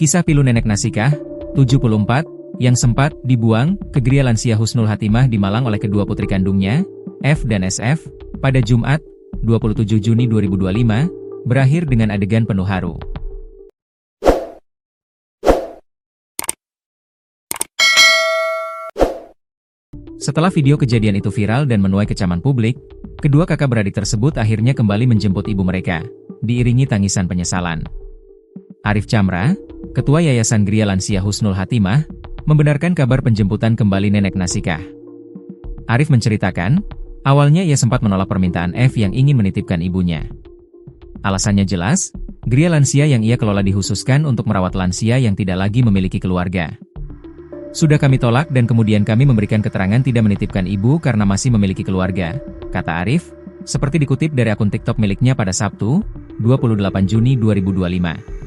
Kisah pilu nenek Nasikah, 74, yang sempat dibuang ke Gria Lansia Husnul Hatimah di Malang oleh kedua putri kandungnya, F dan SF, pada Jumat, 27 Juni 2025, berakhir dengan adegan penuh haru. Setelah video kejadian itu viral dan menuai kecaman publik, kedua kakak beradik tersebut akhirnya kembali menjemput ibu mereka, diiringi tangisan penyesalan. Arif Chamra, Ketua Yayasan Gria Lansia Husnul Hatimah, membenarkan kabar penjemputan kembali nenek Nasikah. Arif menceritakan, awalnya ia sempat menolak permintaan F yang ingin menitipkan ibunya. Alasannya jelas, Gria Lansia yang ia kelola dikhususkan untuk merawat lansia yang tidak lagi memiliki keluarga. Sudah kami tolak dan kemudian kami memberikan keterangan tidak menitipkan ibu karena masih memiliki keluarga, kata Arif, seperti dikutip dari akun TikTok miliknya pada Sabtu, 28 Juni 2025.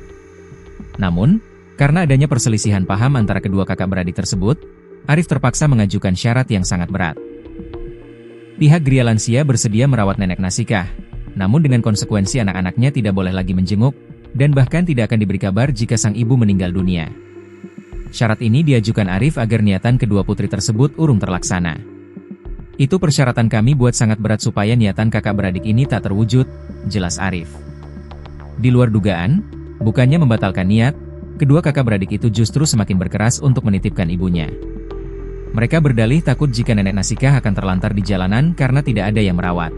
Namun, karena adanya perselisihan paham antara kedua kakak beradik tersebut, Arif terpaksa mengajukan syarat yang sangat berat. Pihak Gria Lansia bersedia merawat nenek Nasikah, namun dengan konsekuensi anak-anaknya tidak boleh lagi menjenguk, dan bahkan tidak akan diberi kabar jika sang ibu meninggal dunia. Syarat ini diajukan Arif agar niatan kedua putri tersebut urung terlaksana. Itu persyaratan kami buat sangat berat supaya niatan kakak beradik ini tak terwujud, jelas Arif. Di luar dugaan, bukannya membatalkan niat, kedua kakak beradik itu justru semakin berkeras untuk menitipkan ibunya. Mereka berdalih takut jika nenek Nasikah akan terlantar di jalanan karena tidak ada yang merawat.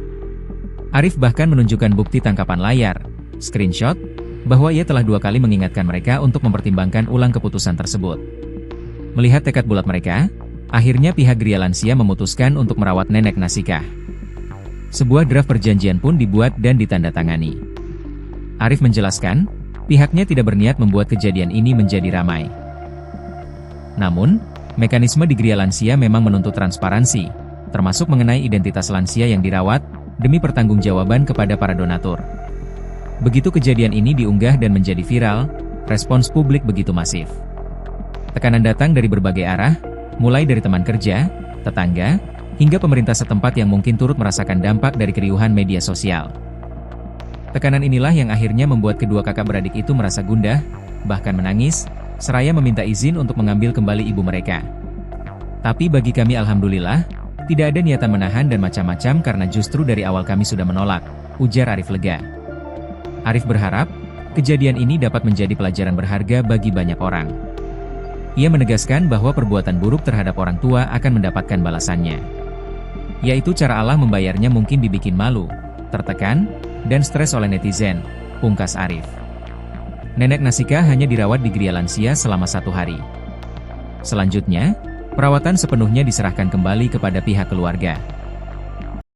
Arif bahkan menunjukkan bukti tangkapan layar, screenshot, bahwa ia telah 2 kali mengingatkan mereka untuk mempertimbangkan ulang keputusan tersebut. Melihat tekad bulat mereka, akhirnya pihak Gria Lansia memutuskan untuk merawat nenek Nasikah. Sebuah draft perjanjian pun dibuat dan ditandatangani. Arif menjelaskan, pihaknya tidak berniat membuat kejadian ini menjadi ramai. Namun, mekanisme di Gria Lansia memang menuntut transparansi, termasuk mengenai identitas lansia yang dirawat, demi pertanggungjawaban kepada para donatur. Begitu kejadian ini diunggah dan menjadi viral, respons publik begitu masif. Tekanan datang dari berbagai arah, mulai dari teman kerja, tetangga, hingga pemerintah setempat yang mungkin turut merasakan dampak dari keriuhan media sosial. Tekanan inilah yang akhirnya membuat kedua kakak beradik itu merasa gundah, bahkan menangis, seraya meminta izin untuk mengambil kembali ibu mereka. Tapi bagi kami alhamdulillah, tidak ada niatan menahan dan macam-macam karena justru dari awal kami sudah menolak, ujar Arif lega. Arif berharap, kejadian ini dapat menjadi pelajaran berharga bagi banyak orang. Ia menegaskan bahwa perbuatan buruk terhadap orang tua akan mendapatkan balasannya. Yaitu cara Allah membayarnya mungkin dibikin malu, tertekan, dan stres oleh netizen, pungkas Arif. Nenek Nasikah hanya dirawat di Gria Lansia selama 1 hari. Selanjutnya, perawatan sepenuhnya diserahkan kembali kepada pihak keluarga.